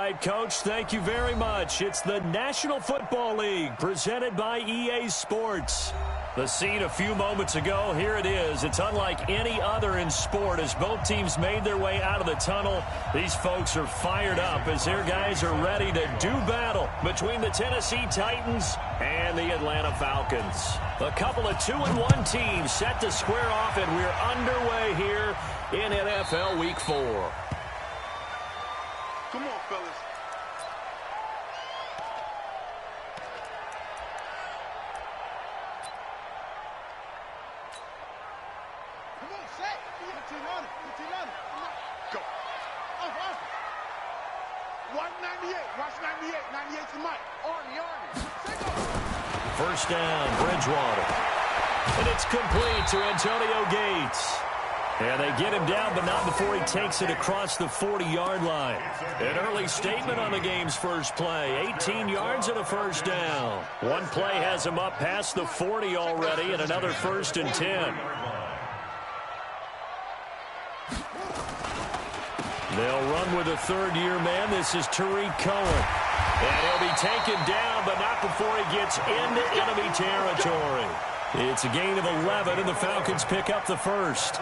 right, Coach. Thank you very much. It's the National Football League presented by EA Sports. The scene a few moments ago, here it is. It's unlike any other in sport as both teams made their way out of the tunnel. These folks are fired up as their guys are ready to do battle between the Tennessee Titans and the Atlanta Falcons. A couple of 2-1 teams set to square off, and we're underway here in NFL Week 4. Come on, fellas. Come on, set. 1500. Go. 198. Watch 98. 98's the mic. Arnie. First down, Bridgewater. And it's complete to Antonio Gates. And they get him down, but not before he takes it across the 40-yard line. An early statement on the game's first play. 18 yards and a first down. One play has him up past the 40 already, and another 1st and 10. They'll run with a third-year man. This is Tariq Cohen. And he'll be taken down, but not before he gets into enemy territory. It's a gain of 11, and the Falcons pick up the first.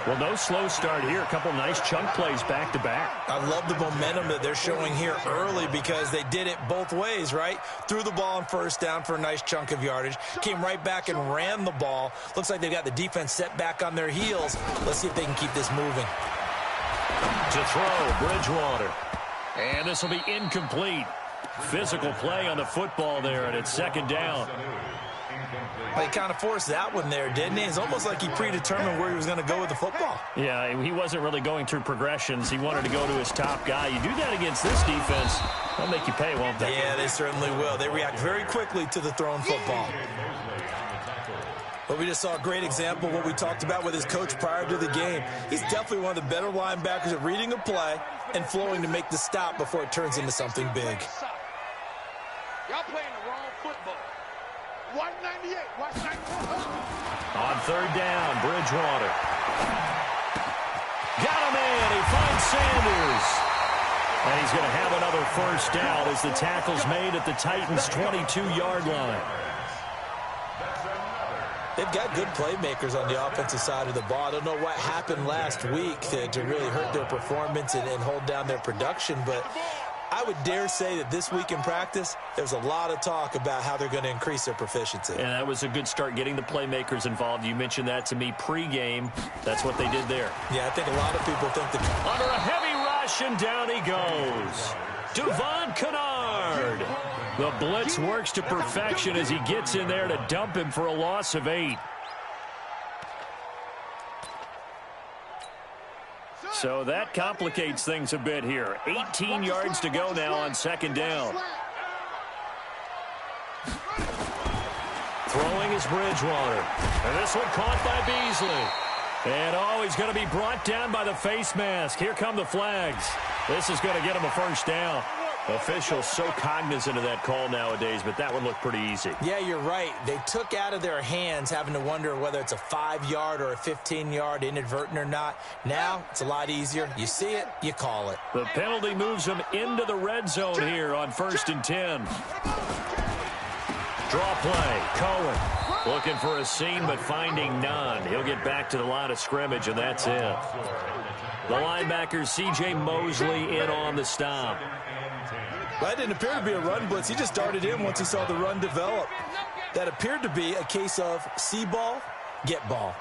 Well, no slow start here. A couple nice chunk plays back-to-back. I love the momentum that they're showing here early because they did it both ways, right? Threw the ball on first down for a nice chunk of yardage. Came right back and ran the ball. Looks like they've got the defense set back on their heels. Let's see if they can keep this moving. To throw, Bridgewater. And this will be incomplete. Physical play on the football there, and it's 2nd down. Well, he kind of forced that one there, didn't he? It's almost like he predetermined where he was going to go with the football. Yeah, he wasn't really going through progressions. He wanted to go to his top guy. You do that against this defense, they'll make you pay, won't they? Yeah, they certainly will. They react very quickly to the thrown football. But we just saw a great example of what we talked about with his coach prior to the game. He's definitely one of the better linebackers at reading a play and flowing to make the stop before it turns into something big. Y'all playing the wrong football. 198. Watch 94. On 3rd down, Bridgewater. Got him in. He finds Sanders. And he's going to have another first down as the tackle's made at the Titans' 22-yard line. They've got good playmakers on the offensive side of the ball. I don't know what happened last week to really hurt their performance and hold down their production, but I would dare say that this week in practice, there's a lot of talk about how they're going to increase their proficiency. And that was a good start, getting the playmakers involved. You mentioned that to me pregame. That's what they did there. Yeah, I think a lot of people think that. Under a heavy rush, and down he goes. Devon Kennard. The blitz works to perfection as he gets in there to dump him for a loss of 8. So that complicates things a bit here. 18 yards to go now on 2nd down. Throwing is Bridgewater. And this one caught by Beasley. And he's going to be brought down by the face mask. Here come the flags. This is going to get him a first down. Officials so cognizant of that call nowadays, but that one looked pretty easy. Yeah, you're right. They took out of their hands having to wonder whether it's a 5-yard or a 15-yard inadvertent or not. Now, it's a lot easier. You see it, you call it. The penalty moves them into the red zone here on 1st and 10. Draw play, Cohen. Looking for a seam, but finding none. He'll get back to the line of scrimmage, and that's it. The linebacker, C.J. Mosley, in on the stop. Well, that didn't appear to be a run blitz. He just darted in once he saw the run develop. That appeared to be a case of see ball, get ball.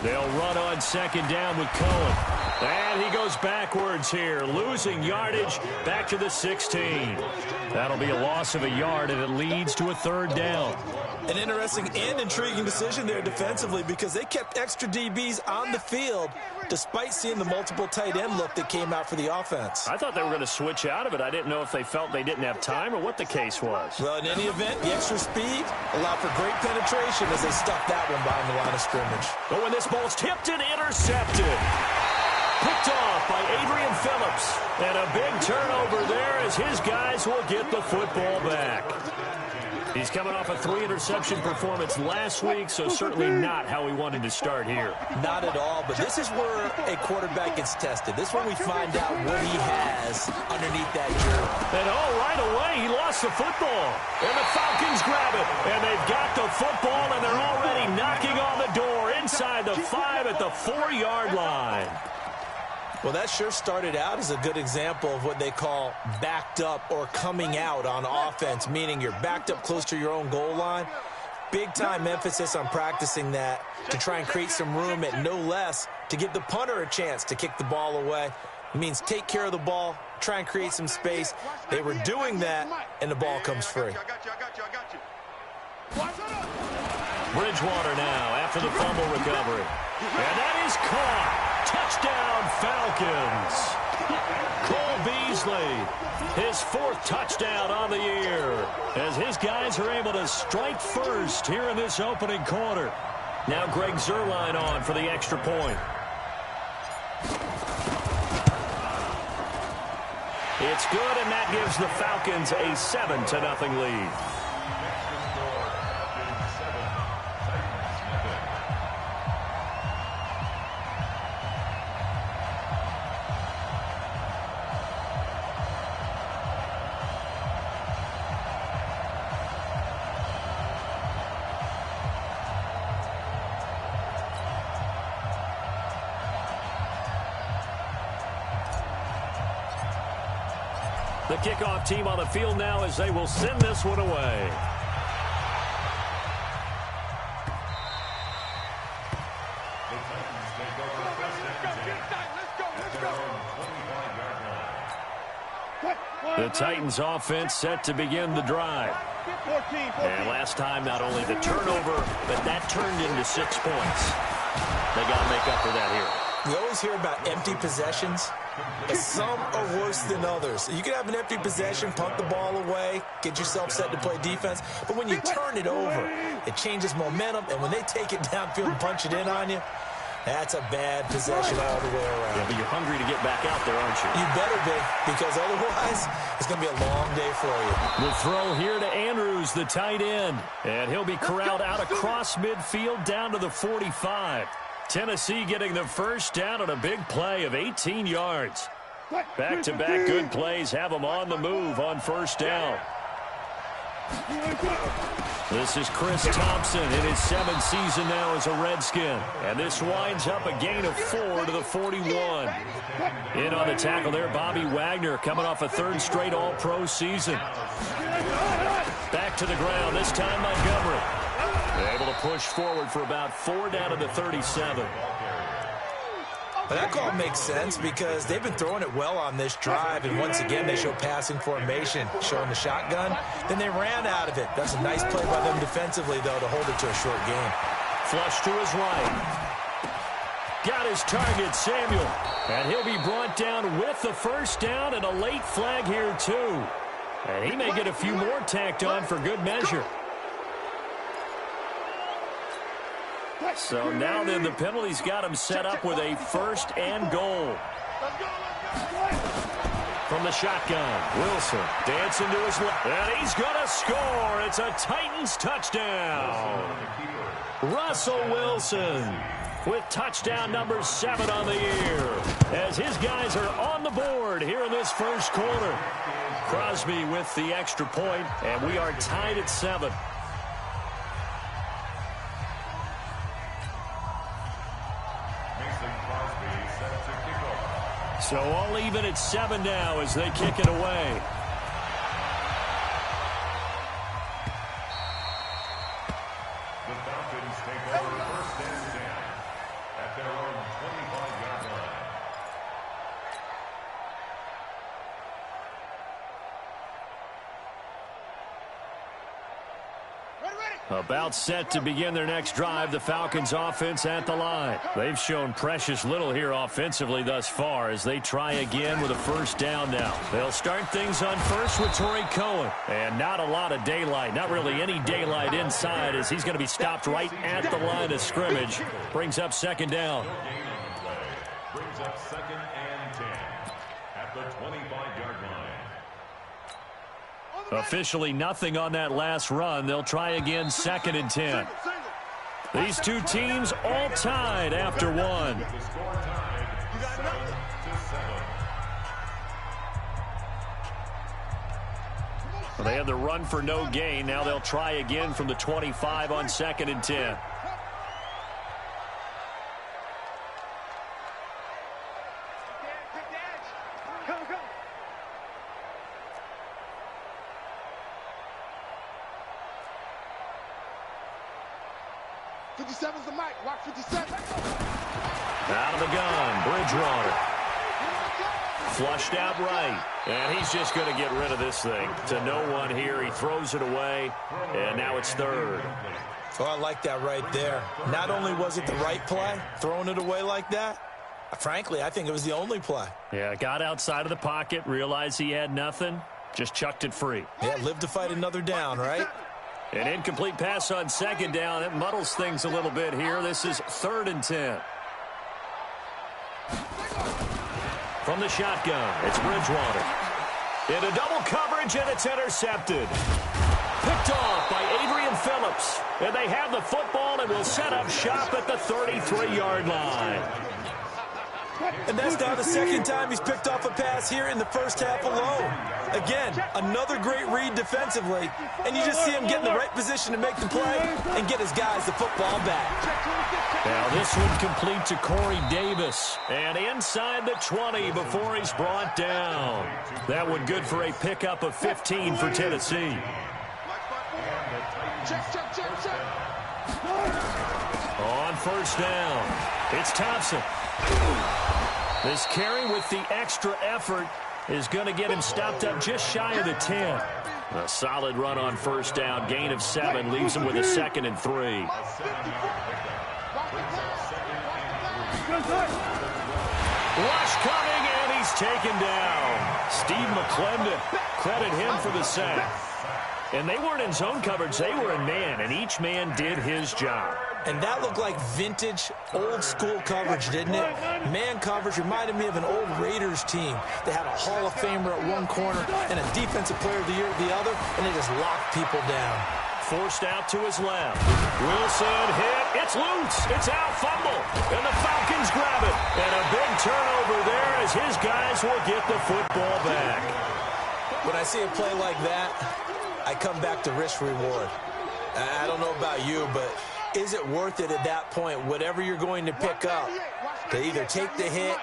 They'll run on 2nd down with Cohen. And he goes backwards here, losing yardage back to the 16. That'll be a loss of a yard, and it leads to a 3rd down. An interesting and intriguing decision there defensively because they kept extra DBs on the field despite seeing the multiple tight end look that came out for the offense. I thought they were going to switch out of it. I didn't know if they felt they didn't have time or what the case was. Well, in any event, the extra speed allowed for great penetration as they stuffed that one behind the line of scrimmage. But when this ball's tipped and intercepted. Picked off by Adrian Phillips. And a big turnover there as his guys will get the football back. He's coming off a 3-interception performance last week, so certainly not how we wanted to start here. Not at all, but this is where a quarterback gets tested. This is when we find out what he has underneath that jersey. And right away, he lost the football. And the Falcons grab it. And they've got the football, and they're already knocking on the door inside the 5 at the 4-yard line. Well, that sure started out as a good example of what they call backed up or coming out on offense, meaning you're backed up close to your own goal line. Big-time emphasis on practicing that to try and create some room at no less to give the punter a chance to kick the ball away. It means take care of the ball, try and create some space. They were doing that, and the ball comes free. Bridgewater now after the fumble recovery. And that is caught. Touchdown, Falcons. Cole Beasley, his 4th touchdown on the year, as his guys are able to strike first here in this opening quarter. Now Greg Zuerlein on for the extra point. It's good, and that gives the Falcons a 7-0 lead. The kickoff team on the field now as they will send this one away. The Titans offense set to begin the drive. And last time, not only the turnover, but that turned into 6 points. They got to make up for that here. We always hear about empty possessions, but some are worse than others. You can have an empty possession, punt the ball away, get yourself set to play defense, but when you turn it over, it changes momentum, and when they take it downfield and punch it in on you, that's a bad possession all the way around. Yeah, but you're hungry to get back out there, aren't you? You better be, because otherwise it's going to be a long day for you. The throw here to Andrews, the tight end, and he'll be corralled out across midfield down to the 45. Tennessee getting the first down on a big play of 18 yards. Back-to-back good plays have them on the move on first down. This is Chris Thompson in his 7th season now as a Redskin. And this winds up a gain of 4 to the 41. In on the tackle there, Bobby Wagner coming off a 3rd straight All-Pro season. Back to the ground, this time Montgomery. Able to push forward for about 4 down to the 37. But that call makes sense because they've been throwing it well on this drive, and once again they show passing formation, showing the shotgun. Then they ran out of it. That's a nice play by them defensively, though, to hold it to a short game. Flush to his right. Got his target, Samuel. And he'll be brought down with the first down and a late flag here, too. And he may get a few more tacked on for good measure. So now then the penalty's got him set up with a 1st and goal. From the shotgun, Wilson dancing to his left. And he's going to score. It's a Titans touchdown. Russell Wilson with touchdown number 7 on the year, as his guys are on the board here in this first quarter. Crosby with the extra point, and we are tied at 7. So all even at 7 now as they kick it away. The Falcons take over 1st and 10 at their own 25-yard line. About set to begin their next drive, the Falcons offense at the line. They've shown precious little here offensively thus far as they try again with a first down now. They'll start things on first with Torrey Cohen. And not a lot of daylight, not really any daylight inside, as he's going to be stopped right at the line of scrimmage. Brings up 2nd down. Brings up 2nd and 10 at the 25-yard line. Officially nothing on that last run. They'll try again 2nd and 10. These two teams all tied after one. The score tied 7-7. They had the run for no gain. Now they'll try again from the 25 on 2nd and 10. The mic. Watch 57. Out of the gun, Bridgewater. Flushed out right. And he's just going to get rid of this thing. To no one here. He throws it away. And now it's 3rd. Oh, I like that right there. Not only was it the right play, throwing it away like that, frankly, I think it was the only play. Yeah, got outside of the pocket, realized he had nothing, just chucked it free. Yeah, live to fight another down, right? An incomplete pass on 2nd down. It muddles things a little bit here. This is 3rd and 10. From the shotgun, it's Bridgewater. Into double coverage, and it's intercepted. Picked off by Adrian Phillips. And they have the football and will set up shop at the 33-yard line. And that's now the 2nd time he's picked off a pass here in the first half alone. Again, another great read defensively, and you just see him get in the right position to make the play and get his guys the football back. Now this one complete to Corey Davis, and inside the 20 before he's brought down. That one good for a pickup of 15 for Tennessee. On 1st down, it's Thompson. This carry with the extra effort is going to get him stopped up just shy of the 10. A solid run on 1st down, gain of 7, leaves him with a 2nd and 3. Rush coming, and he's taken down. Steve McClendon, credit him for the sack. And they weren't in zone coverage, they were in man, and each man did his job. And that looked like vintage, old-school coverage, didn't it? Man coverage reminded me of an old Raiders team. They had a Hall of Famer at one corner and a Defensive Player of the Year at the other, and they just locked people down. Forced out to his left. Wilson hit. It's loose. It's out. Fumble. And the Falcons grab it. And a big turnover there as his guys will get the football back. When I see a play like that, I come back to risk-reward. I don't know about you, but is it worth it at that point, whatever you're going to pick up, to either take the hit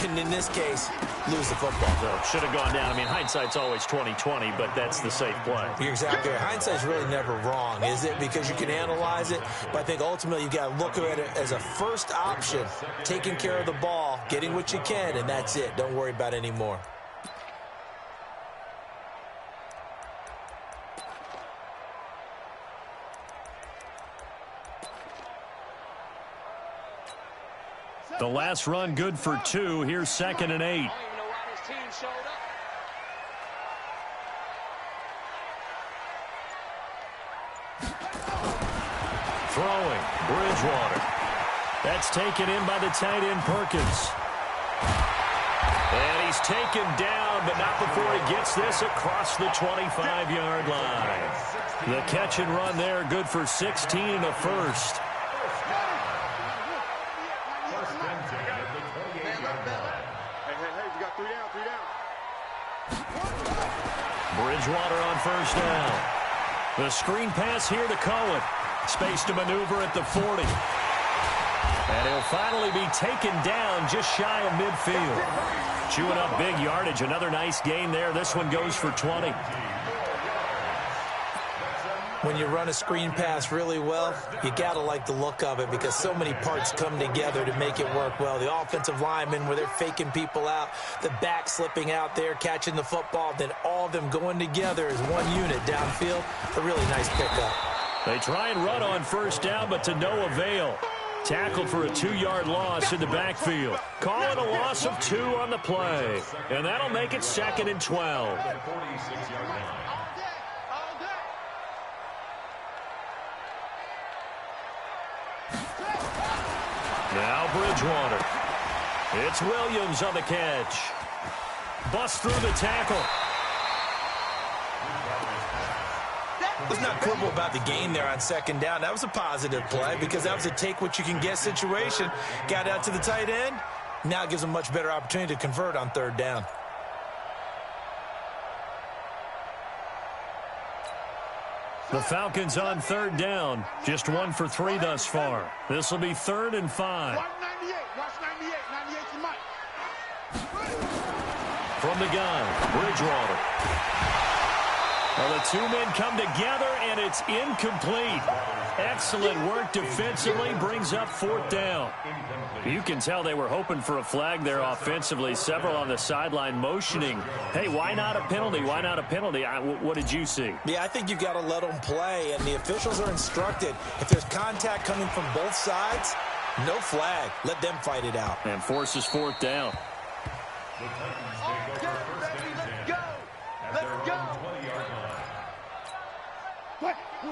and, in this case, lose the football? So should have gone down. I mean, hindsight's always 20/20, but that's the safe play. You're exactly right. Hindsight's really never wrong, is it? Because you can analyze it, but I think ultimately you got to look at it as a first option, taking care of the ball, getting what you can, and that's it. Don't worry about it anymore. The last run good for 2. Here's 2nd and 8. Throwing, Bridgewater. That's taken in by the tight end Perkins. And he's taken down, but not before he gets this across the 25-yard line. The catch and run there, good for 16 and a first. Bridgewater on 1st down. The screen pass here to Cohen. Space to maneuver at the 40. And he'll finally be taken down just shy of midfield. Chewing up big yardage. Another nice gain there. This one goes for 20. When you run a screen pass really well, you got to like the look of it because so many parts come together to make it work well. The offensive linemen, where they're faking people out, the back slipping out there, catching the football, then all of them going together as one unit downfield. A really nice pickup. They try and run on 1st down, but to no avail. Tackled for a 2-yard loss in the backfield. Calling a loss of 2 on the play. And that'll make it 2nd and 12. Now Bridgewater. It's Williams on the catch. Busts through the tackle. Let's not quibble about the gain there on second down. That was a positive play because that was a take-what-you-can-get situation. Got out to the tight end. Now it gives them a much better opportunity to convert on third down. The Falcons on third down. Just 1 for 3 thus far. This will be 3rd and 5. Watch 98. Watch 98. 98 to Mike. From the gun, Bridgewater. Well, the two men come together, and it's incomplete. Excellent work defensively, brings up 4th down. You can tell they were hoping for a flag there offensively. Several on the sideline motioning. Hey, why not a penalty? Why not a penalty? What did you see? Yeah, I think you've got to let them play, and the officials are instructed. If there's contact coming from both sides, no flag. Let them fight it out. And forces 4th down. The Titans take over first and 10 at their own 20-yard line.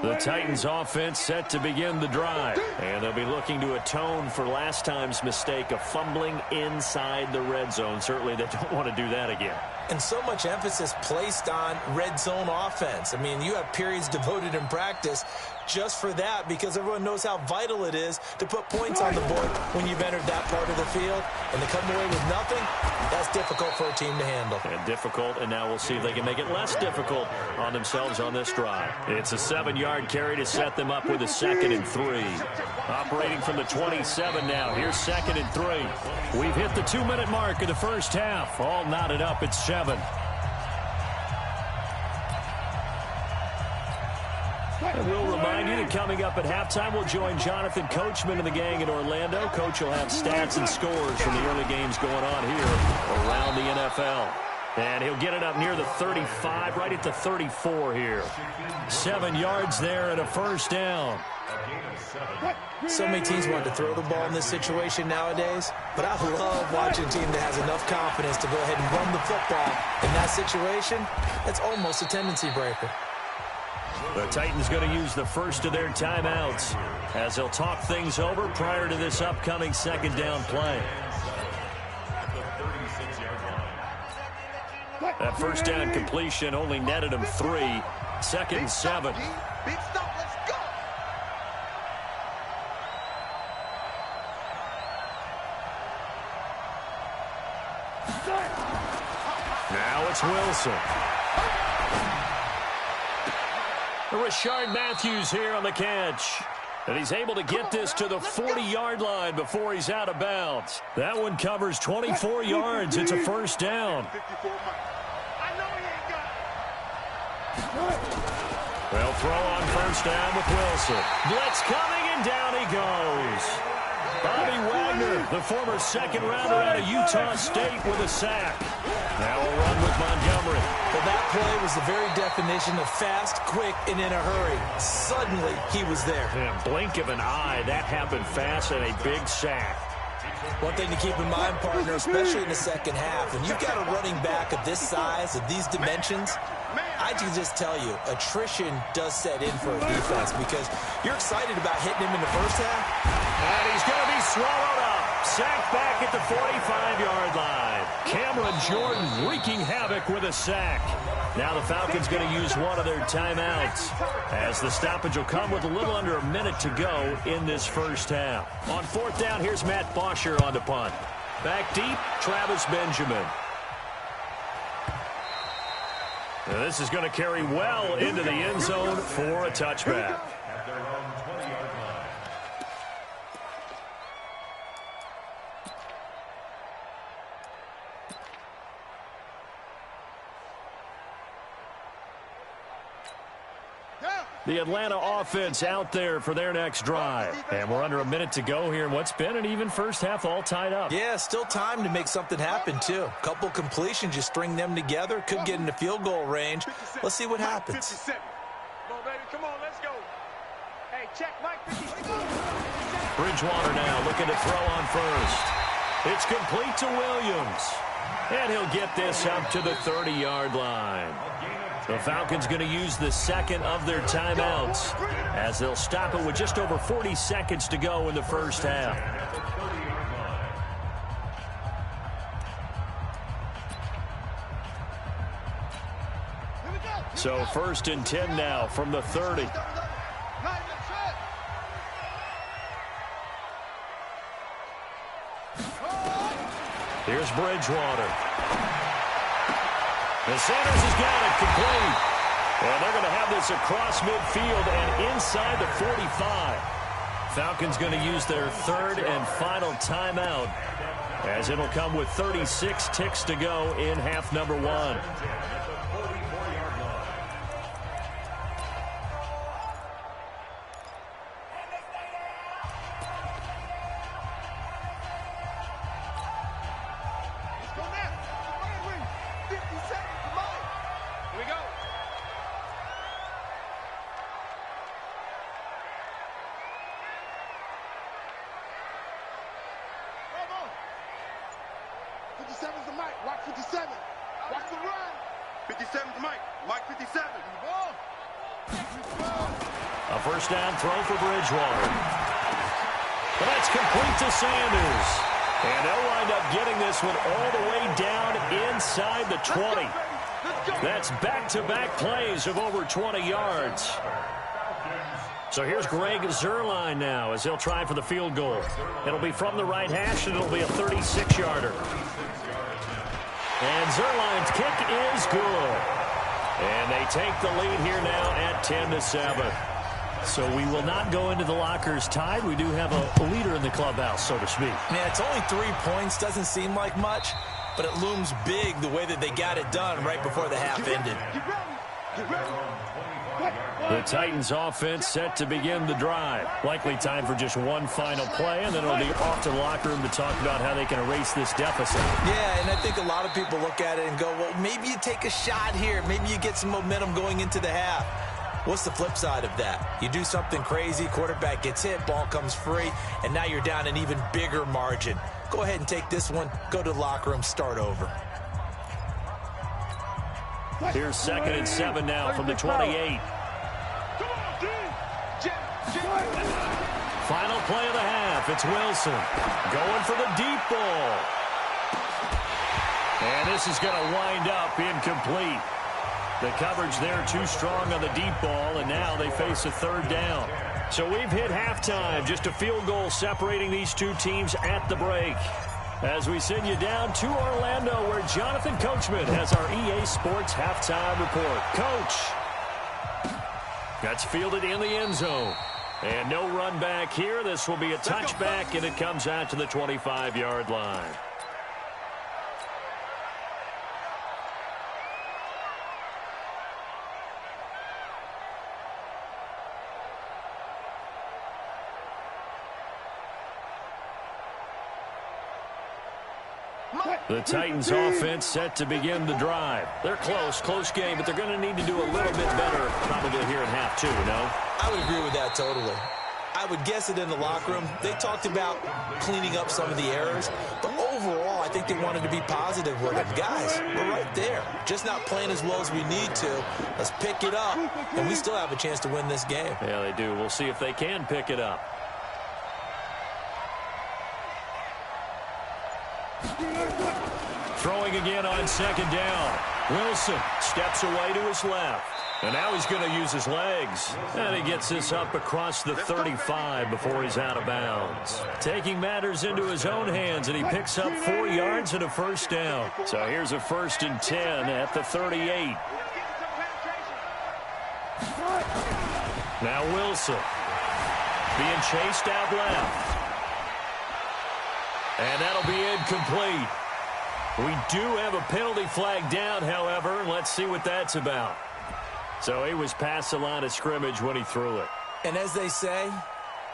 The Titans offense set to begin the drive. And they'll be looking to atone for last time's mistake of fumbling inside the red zone. Certainly they don't want to do that again. And so much emphasis placed on red zone offense. I mean, you have periods devoted in practice just for that because everyone knows how vital it is to put points on the board when you've entered that part of the field. And to come away with nothing, that's difficult for a team to handle. And difficult, and now we'll see if they can make it less difficult on themselves on this drive. It's a 7-yard carry to set them up with a 2nd and 3. Operating from the 27 now. Here's 2nd and 3. We've hit the 2-minute mark of the first half. All knotted up at 7. And we'll remind you that coming up at halftime, we'll join Jonathan Coachman and the gang in Orlando. Coach will have stats and scores from the early games going on here around the NFL. And he'll get it up near the 35, right at the 34 here. 7 yards there and a first down. So many teams want to throw the ball in this situation nowadays, but I love watching a team that has enough confidence to go ahead and run the football. In that situation, it's almost a tendency breaker. The Titans going to use the first of their timeouts as they'll talk things over prior to this upcoming second down play. That first down completion only netted them 3. 2nd and 7. Big stop. Let's go. Now it's Wilson. Rashard Matthews here on the catch. And he's able to get this to the 40-yard line before he's out of bounds. That one covers 24 yards. It's a first down. They'll throw on first down with Wilson. Blitz coming, and down he goes. Bobby Wagner, the former second-rounder out of Utah State, with a sack. Now a run with Montgomery. Well, that play was the very definition of fast, quick, and in a hurry. Suddenly, he was there. Yeah, blink of an eye, that happened fast, and a big sack. One thing to keep in mind, partner, especially in the second half, when you've got a running back of this size, of these dimensions, I can just tell you, attrition does set in for a defense because you're excited about hitting him in the first half. And he's going to be swallowed up. Sacked back at the 45-yard line. Cameron Jordan wreaking havoc with a sack. Now the Falcons going to use one of their timeouts as the stoppage will come with a little under a minute to go in this first half. On 4th down, here's Matt Bosher on the punt. Back deep, Travis Benjamin. Now this is going to carry well into the end zone for a touchback. At their own 20-yard line. The Atlanta offense out there for their next drive. And we're under a minute to go here in what's been an even first half, all tied up. Yeah, still time to make something happen, too. A couple completions, you string them together, could get into field goal range. Let's see what happens. 57. Come on, baby. Come on, let's go. Hey, check Mike 57. Bridgewater now looking to throw on first. It's complete to Williams. And he'll get this up to the 30-yard line. The Falcons going to use the second of their timeouts as they'll stop it with just over 40 seconds to go in the first half. So 1st and 10 now from the 30. Here's Bridgewater. And Sanders has got it complete. And they're going to have this across midfield and inside the 45. Falcons going to use their 3rd and final timeout, as it'll come with 36 ticks to go in half number 1. A first down throw for Bridgewater. But that's complete to Sanders. And they'll wind up getting this one all the way down inside the 20. That's back-to-back plays of over 20 yards. So here's Greg Zuerlein now as he'll try for the field goal. It'll be from the right hash, and it'll be a 36-yarder. And Zuerlein's kick is good. And they take the lead here now at 10-7. So we will not go into the lockers tied. We do have a leader in the clubhouse, so to speak. Yeah, it's only 3 points. Doesn't seem like much, but it looms big the way that they got it done right before the half ended. The Titans offense set to begin the drive. Likely time for just one final play, and then it'll be off to the locker room to talk about how they can erase this deficit. Yeah, and I think a lot of people look at it and go, well, maybe you take a shot here. Maybe you get some momentum going into the half. What's the flip side of that? You do something crazy, quarterback gets hit, ball comes free, and now you're down an even bigger margin. Go ahead and take this one, go to the locker room, start over. Here's 2nd and 7 now from the 28. Final play of the half. It's Wilson going for the deep ball. And this is going to wind up incomplete. The coverage there too strong on the deep ball, and now they face a 3rd down. So we've hit halftime. Just a field goal separating these two teams at the break. As we send you down to Orlando, where Jonathan Coachman has our EA Sports halftime report. Coach. That's fielded in the end zone. And no run back here. This will be a touchback, and it comes out to the 25-yard line. The Titans offense set to begin the drive. They're close game, but they're going to need to do a little bit better probably here in half 2, no? I would agree with that totally. I would guess it in the locker room. They talked about cleaning up some of the errors, but overall, I think they wanted to be positive with it. Guys, we're right there. Just not playing as well as we need to. Let's pick it up, and we still have a chance to win this game. Yeah, they do. We'll see if they can pick it up. Throwing again on 2nd down. Wilson steps away to his left. And now he's going to use his legs. And he gets this up across the 35 before he's out of bounds. Taking matters into his own hands, and he picks up 4 yards and a 1st down. So here's a 1st and 10 at the 38. Now Wilson being chased out left. And that'll be incomplete. We do have a penalty flag down, however, and let's see what that's about. So he was past the line of scrimmage when he threw it. And as they say,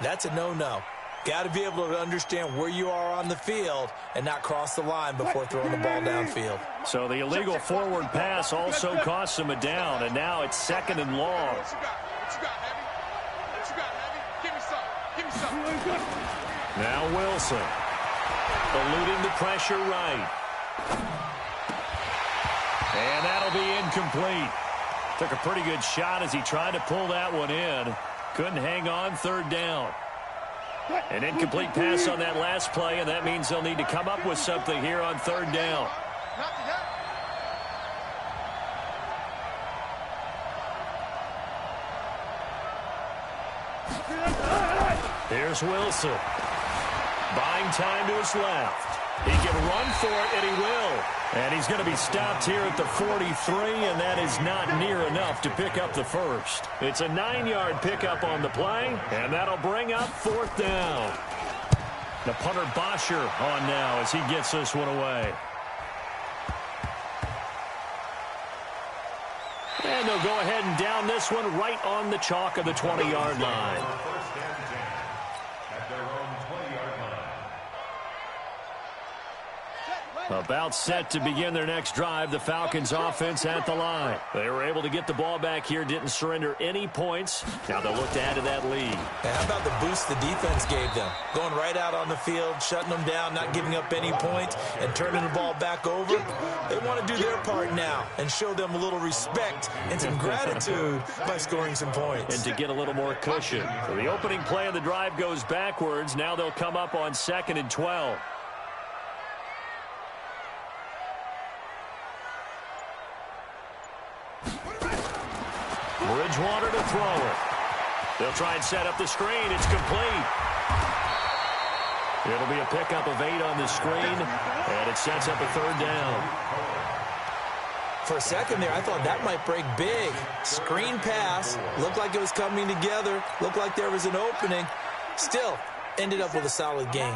that's a no-no. Got to be able to understand where you are on the field and not cross the line before throwing the ball downfield. So the illegal forward pass also costs him a down, and now it's 2nd and long. Now Wilson eluding the pressure right. And that'll be incomplete. Took a pretty good shot as he tried to pull that one in. Couldn't hang on 3rd down. An incomplete pass on that last play, and that means they'll need to come up with something here on 3rd down. Here's Wilson. Buying time to his left. He can run for it, and he will. And he's going to be stopped here at the 43, and that is not near enough to pick up the first. It's a 9-yard pickup on the play, and that'll bring up 4th down. The punter Bosher on now as he gets this one away. And they'll go ahead and down this one right on the chalk of the 20-yard line. First and 10 at their own 20-yard line. About set to begin their next drive, the Falcons offense at the line. They were able to get the ball back here, didn't surrender any points. Now they'll look to add to that lead. And how about the boost the defense gave them? Going right out on the field, shutting them down, not giving up any points, and turning the ball back over. They want to do their part now and show them a little respect and some gratitude by scoring some points. And to get a little more cushion. So the opening play of the drive goes backwards. Now they'll come up on 2nd and 12. Bridgewater to throw it. They'll try and set up the screen. It's complete. It'll be a pickup of 8 on the screen, and it sets up a 3rd down. For a second there, I thought that might break big. Screen pass. Looked like it was coming together. Looked like there was an opening. Still, ended up with a solid game.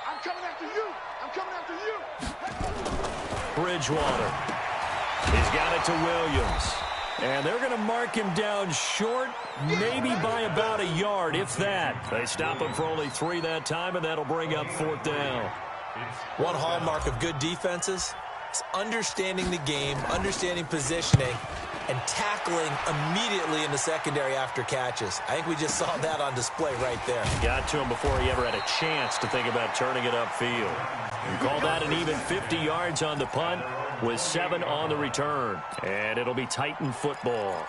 I'm coming after you. I'm coming after you. Bridgewater. He's got it to Williams. And they're going to mark him down short, maybe by about a yard, if that. They stop him for only 3 that time, and that'll bring up 4th down. One hallmark of good defenses is understanding the game, understanding positioning, and tackling immediately in the secondary after catches. I think we just saw that on display right there. Got to him before he ever had a chance to think about turning it upfield. We call that an even 50 yards on the punt with 7 on the return. And it'll be Titan football.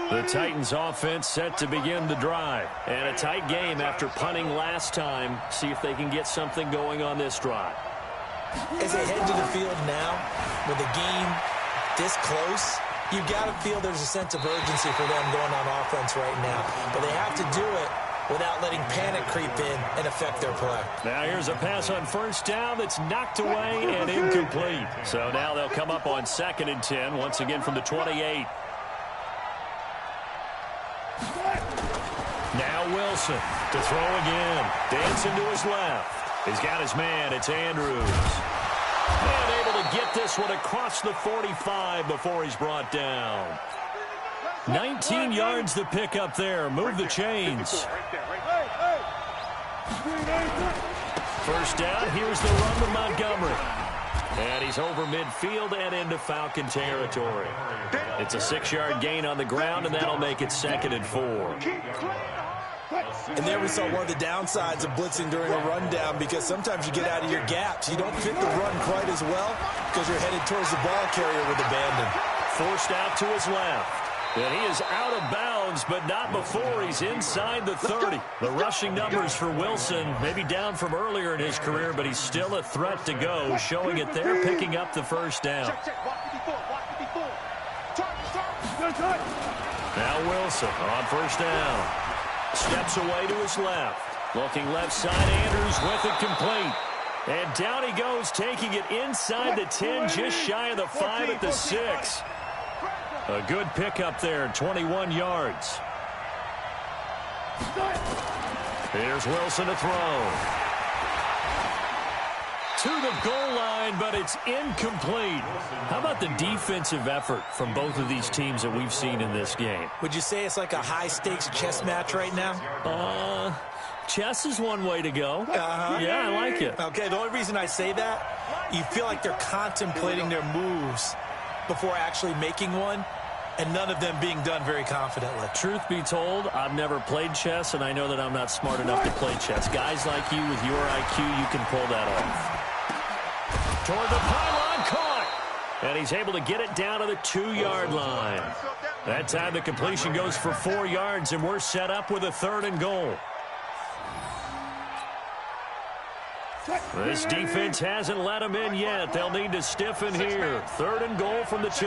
The Titans offense set to begin the drive. And a tight game after punting last time. See if they can get something going on this drive. As they head to the field now, with the game this close, you've got to feel there's a sense of urgency for them going on offense right now. But they have to do it without letting panic creep in and affect their play. Now here's a pass on 1st down that's knocked away and incomplete. So now they'll come up on 2nd and 10, once again from the 28. Now Wilson to throw again. Dancing to his left. He's got his man. It's Andrews. And able to get this one across the 45 before he's brought down. 19 yards to pick up there. Move the chains. 1st down. Here's the run to Montgomery. And he's over midfield and into Falcon territory. It's a 6-yard gain on the ground, and that'll make it 2nd and 4. And there we saw one of the downsides of blitzing during a rundown, because sometimes you get out of your gaps. You don't fit the run quite as well because you're headed towards the ball carrier with abandon. Forced out to his left. And he is out of bounds, but not before he's inside the 30. The rushing numbers for Wilson, maybe down from earlier in his career, but he's still a threat to go, showing it there, picking up the 1st down. Now Wilson on 1st down. Steps away to his left. Looking left side, Andrews with it complete. And down he goes, taking it inside the 10, just shy of the 5 at the 6. A good pickup there, 21 yards. Here's Wilson to throw. To the goal line, but it's incomplete. How about the defensive effort from both of these teams that we've seen in this game? Would you say it's like a high-stakes chess match right now? Chess is one way to go. Yeah, I like it. Okay, the only reason I say that, you feel like they're contemplating their moves before actually making one, and none of them being done very confidently. Truth be told, I've never played chess, and I know that I'm not smart enough to play chess. Guys like you with your IQ, you can pull that off. Toward the pylon, caught. And he's able to get it down to the 2-yard line. That time the completion goes for 4 yards, and we're set up with a 3rd and goal. This defense hasn't let them in yet. They'll need to stiffen here. 3rd and goal from the 2.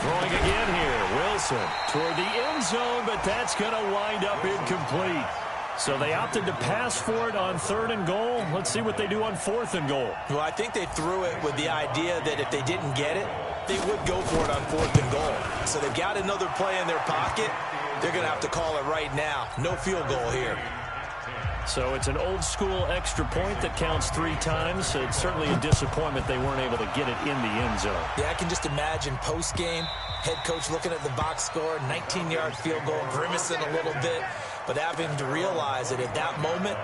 Throwing again here. Wilson toward the end zone, but that's going to wind up incomplete. So they opted to pass for it on 3rd and goal. Let's see what they do on 4th and goal. Well, I think they threw it with the idea that if they didn't get it, they would go for it on 4th and goal. So they've got another play in their pocket. They're going to have to call it right now. No field goal here. So it's an old-school extra point that counts 3 times. It's certainly a disappointment they weren't able to get it in the end zone. Yeah, I can just imagine post-game, head coach looking at the box score, 19-yard field goal, grimacing a little bit, but having to realize that at that moment,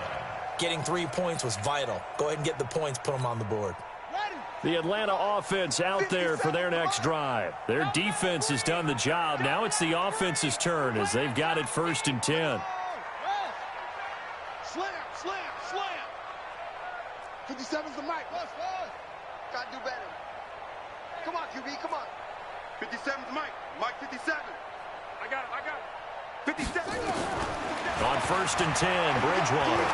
getting 3 points was vital. Go ahead and get the points, put them on the board. The Atlanta offense out there for their next drive. Their defense has done the job. Now it's the offense's turn as they've got it 1st and 10. Slam, slam, slam. 57's the mic. Got to do better. Come on, QB, come on. 57's Mike. Mike 57. I got it. 57. On 1st and 10, Bridgewater.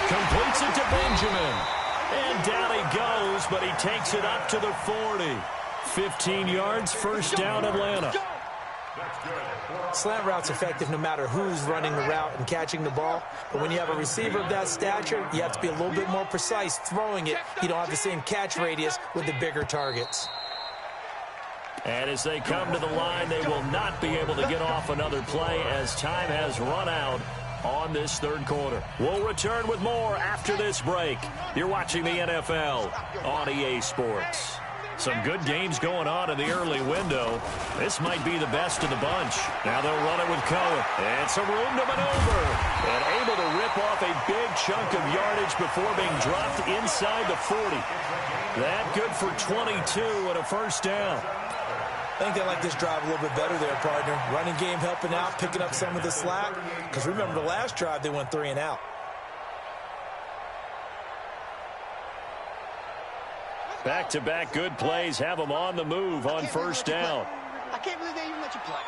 Completes it to Benjamin. And down he goes, but he takes it up to the 40. 15 yards, 1st down, Atlanta. Slant route's effective no matter who's running the route and catching the ball. But when you have a receiver of that stature, you have to be a little bit more precise throwing it. You don't have the same catch radius with the bigger targets. And as they come to the line, they will not be able to get off another play as time has run out on this 3rd quarter. We'll return with more after this break. You're watching the NFL on EA Sports. Some good games going on in the early window. This might be the best of the bunch. Now they'll run it with Cohen. And some room to maneuver. And able to rip off a big chunk of yardage before being dropped inside the 40. That good for 22 and a 1st down. I think they like this drive a little bit better there, partner. Running game helping out, picking up some of the slack. Because remember, the last drive, they went 3 and out. Back-to-back good plays have them on the move on 1st down. I can't believe they even let you play.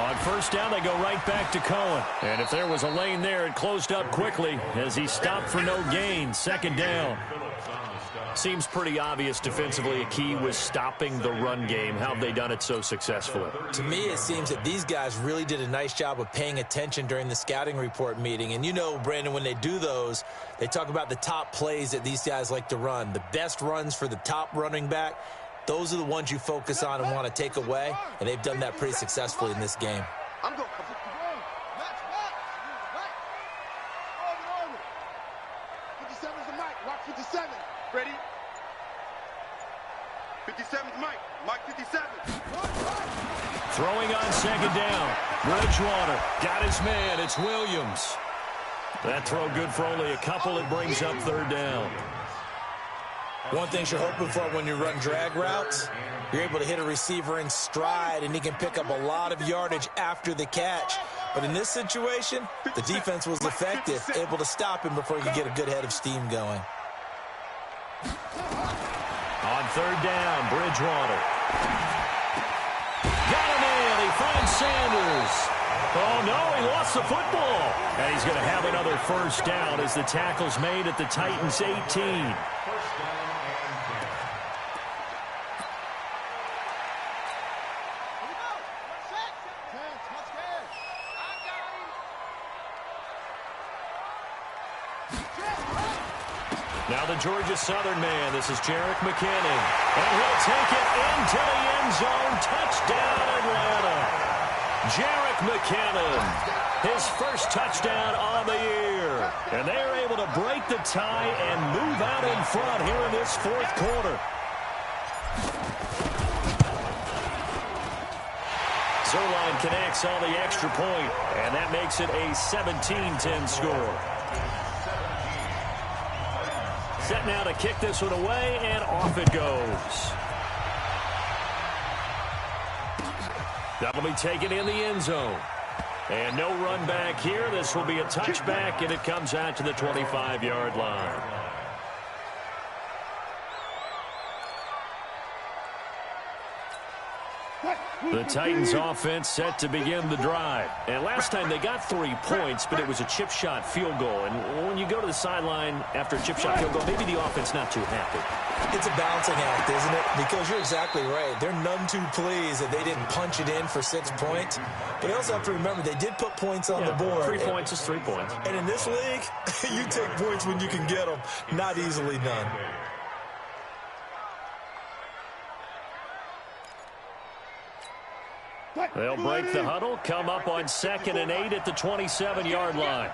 On 1st down, they go right back to Cohen. And if there was a lane there, it closed up quickly as he stopped for no gain. 2nd down. Seems pretty obvious defensively a key was stopping the run game. How have they done it so successfully? To me, it seems that these guys really did a nice job of paying attention during the scouting report meeting. And you know, Brandon, when they do those, they talk about the top plays that these guys like to run. The best runs for the top running back, those are the ones you focus on and want to take away. And they've done that pretty successfully in this game. I'm going. 57's the mic. Rock 57. Ready? 57's Mike. Mike 57. Throwing on 2nd down. Bridgewater got his man. It's Williams. That throw good for only a couple. It brings up 3rd down. One thing you're hoping for when you run drag routes, you're able to hit a receiver in stride, and he can pick up a lot of yardage after the catch. But in this situation, the defense was effective, able to stop him before he could get a good head of steam going. On 3rd down, Bridgewater. Got him in. He finds Sanders. Oh, no, he lost the football. And he's going to have another 1st down as the tackle's made at the Titans' 18. Now the Georgia Southern man, this is Jerick McKinnon. And he'll take it into the end zone. Touchdown, Atlanta. Jerick McKinnon, his 1st touchdown on the year. And they're able to break the tie and move out in front here in this 4th quarter. Zerline connects on the extra point, and that makes it a 17-10 score. Set now to kick this one away, and off it goes. That'll be taken in the end zone. And no run back here. This will be a touchback, and it comes out to the 25-yard line. The Titans offense set to begin the drive. And last time they got 3 points, but it was a chip shot field goal. And when you go to the sideline after a chip shot field goal, maybe the offense not too happy. It's a balancing act, isn't it? Because you're exactly right. They're none too pleased that they didn't punch it in for 6 points. But you also have to remember they did put points on the board. 3 points is 3 points. And in this league, you take points when you can get them. Not easily done. They'll break the huddle, come up on 2nd and 8 at the 27-yard line.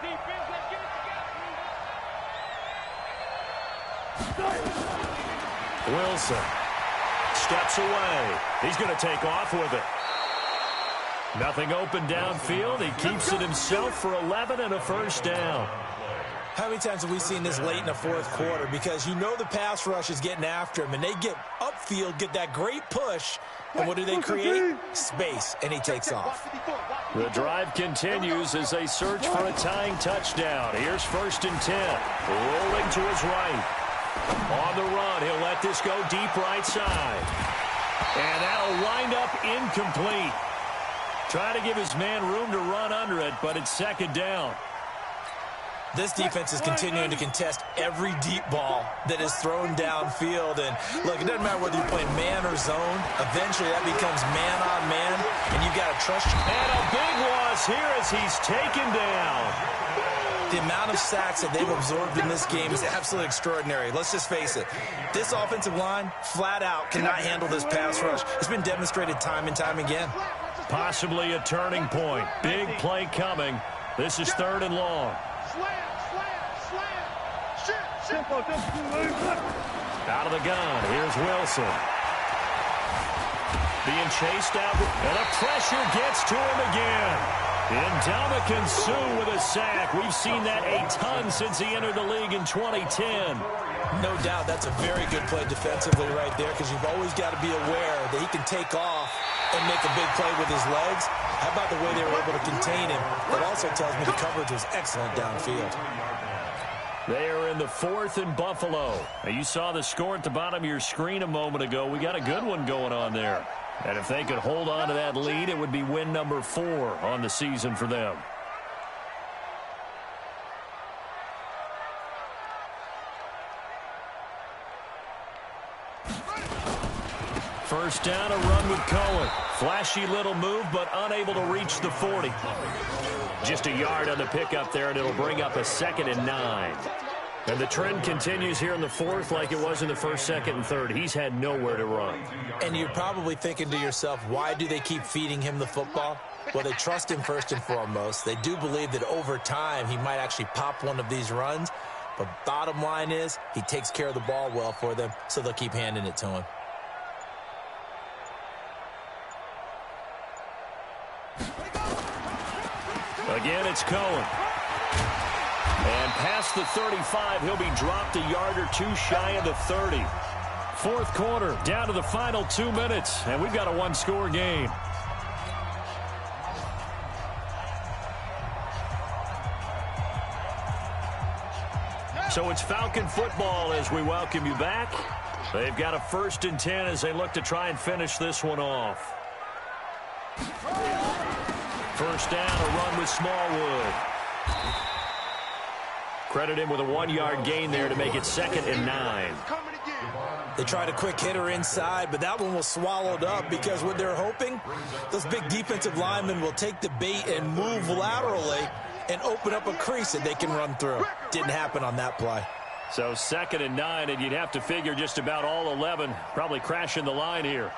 Wilson steps away. He's going to take off with it. Nothing open downfield. He keeps it himself for 11 and a first down. How many times have we seen this late in the fourth quarter? Because you know the pass rush is getting after him, and they get upfield, get that great push, and what do they create? Space, and he takes off. The drive continues as they search for a tying touchdown. Here's 1st and 10. Rolling to his right. On the run, he'll let this go deep right side. And that'll wind up incomplete. Trying to give his man room to run under it, but it's 2nd down. This defense is continuing to contest every deep ball that is thrown downfield. And, look, it doesn't matter whether you're playing man or zone. Eventually, that becomes man-on-man, and you've got to trust your... And a big loss here as he's taken down. The amount of sacks that they've absorbed in this game is absolutely extraordinary. Let's just face it. This offensive line, flat out, cannot handle this pass rush. It's been demonstrated time and time again. Possibly a turning point. Big play coming. This is 3rd and long. Out of the gun, here's Wilson. Being chased out, and the pressure gets to him again. Ndamukong Suh with a sack. We've seen that a ton since he entered the league in 2010. No doubt that's a very good play defensively right there, because you've always got to be aware that he can take off and make a big play with his legs. How about the way they were able to contain him? That also tells me the coverage was excellent downfield. They are in the 4th and Buffalo. Now, you saw the score at the bottom of your screen a moment ago. We got a good one going on there. And if they could hold on to that lead, it would be win number 4 on the season for them. First down, a run with Cohen. Flashy little move, but unable to reach the 40. Just a yard on the pickup there, and it'll bring up a 2nd and 9. And the trend continues here in the 4th like it was in the 1st, 2nd, and 3rd. He's had nowhere to run. And you're probably thinking to yourself, why do they keep feeding him the football? Well, they trust him first and foremost. They do believe that over time he might actually pop one of these runs. But bottom line is he takes care of the ball well for them, so they'll keep handing it to him. Again, it's Cohen. And past the 35, he'll be dropped a yard or 2 shy of the 30. 4th quarter, down to the final 2 minutes, and we've got a 1-score game. So it's Falcon football as we welcome you back. They've got a 1st and 10 as they look to try and finish this one off. First down, a run with Smallwood. Credit him with a 1-yard gain there to make it 2nd and 9. They tried a quick hitter inside, but that one was swallowed up because what they're hoping, those big defensive linemen will take the bait and move laterally and open up a crease that they can run through. Didn't happen on that play. So 2nd and 9, and you'd have to figure just about all 11 probably crashing the line here.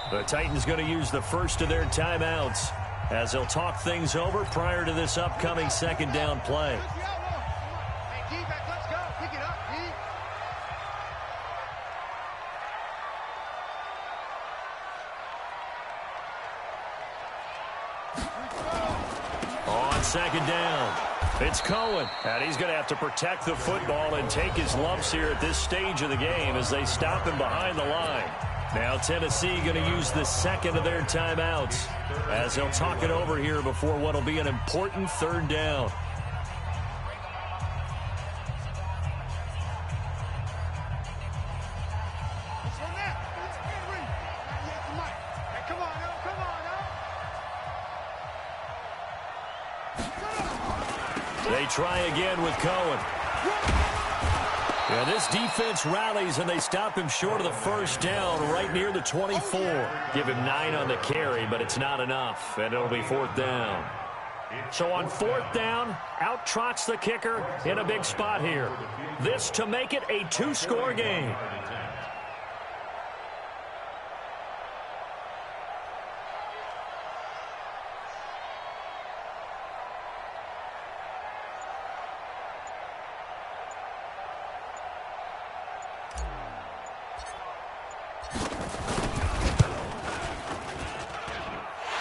The Titans going to use the first of their timeouts as they'll talk things over prior to this upcoming 2nd down play. On 2nd down, it's Cohen, and he's going to have to protect the football and take his lumps here at this stage of the game as they stop him behind the line. Now Tennessee going to use the 2nd of their timeouts as they'll talk it over here before what will be an important 3rd down. They try again with Cohen. Yeah, this defense rallies, and they stop him short of the first down right near the 24. Give him 9 on the carry, but it's not enough, and it'll be 4th down. So on 4th down, out trots the kicker in a big spot here. This to make it a 2-score game.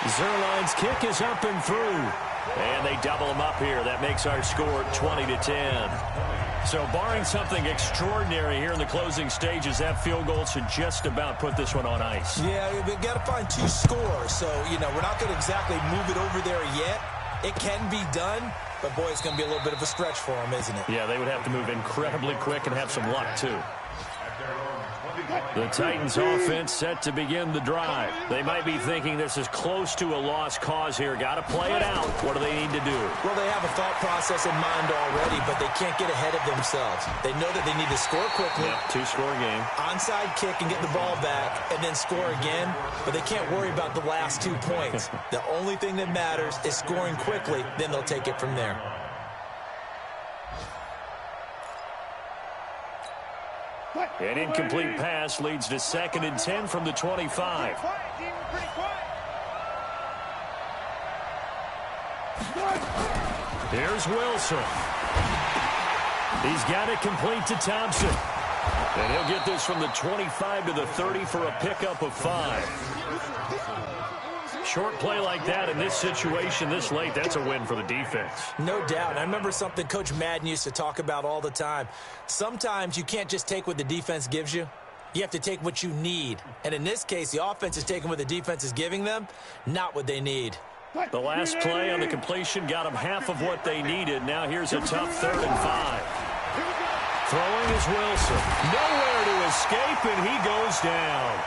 Zerline's kick is up and through. And they double him up here. That makes our score 20-10. So barring something extraordinary here in the closing stages, that field goal should just about put this one on ice. Yeah, we've got to find 2 scores. So, you know, we're not going to exactly move it over there yet. It can be done, but, boy, it's going to be a little bit of a stretch for them, isn't it? Yeah, they would have to move incredibly quick and have some luck, too. The Titans offense set to begin the drive. They might be thinking this is close to a lost cause here. Got to play it out. What do they need to do? Well, they have a thought process in mind already, but they can't get ahead of themselves. They know that they need to score quickly. Yep, 2-score game. Onside kick and get the ball back and then score again, but they can't worry about the last 2 points. The only thing that matters is scoring quickly, then they'll take it from there. An incomplete pass leads to 2nd and 10 from the 25. Here's Wilson. He's got it complete to Thompson. And he'll get this from the 25 to the 30 for a pickup of 5. Short play like that in this situation this late, that's a win for the defense. No doubt. I remember something Coach Madden used to talk about all the time. Sometimes you can't just take what the defense gives you. You have to take what you need. And in this case, the offense is taking what the defense is giving them, not what they need. The last play on the completion got them half of what they needed. Now here's a tough 3rd and 5. Throwing is Wilson. Nowhere to escape, and he goes down.